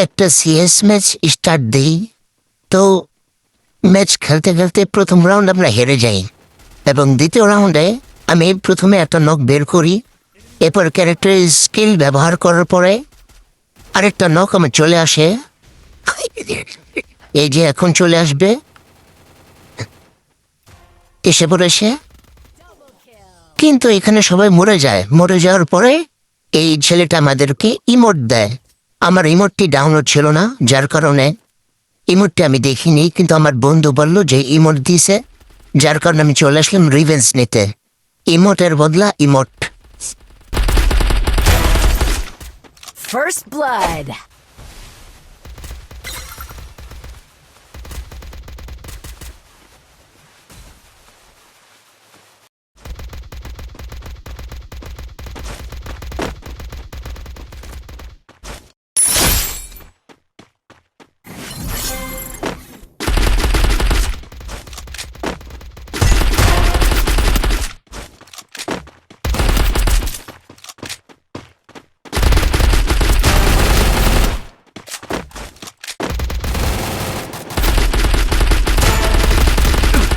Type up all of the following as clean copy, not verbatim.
একটা CS match start দিই, তো ম্যাচ খেলতে খেলতে প্রথম রাউন্ড আমরা হেরে যাই এবং দ্বিতীয় রাউন্ডে আমি প্রথমে একটা নক বের করি। এরপর ক্যারেক্টার স্কিল ব্যবহার করার পরে আরেকটা নক আমার চলে আসে, এই যে এখন চলে আসবে, এসে পড়েছে। কিন্তু এখানে সবাই মরে যায়। মরে যাওয়ার পরে এই ছেলেটা আমাদেরকে ইমোট দেয়। আমার ইমোটটি ডাউনলোড ছিল না, যার কারণে ইমোটটি আমি দেখিনি, কিন্তু আমার বন্ধু বলল যে ইমোট দিছে, যার কারণে আমি চলে আসলাম রিভেন্স নিতে। ইমোটের বদলা emote. First blood.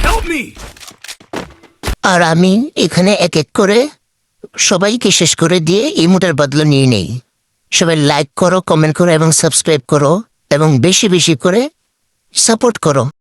Help me! আর আমি এখানে এক এক করে সবাইকে শেষ করে দিয়ে ইমোটের বদলা নিয়ে নেই। সবাই লাইক করো, কমেন্ট করো এবং সাবস্ক্রাইব করো এবং বেশি বেশি করে সাপোর্ট করো।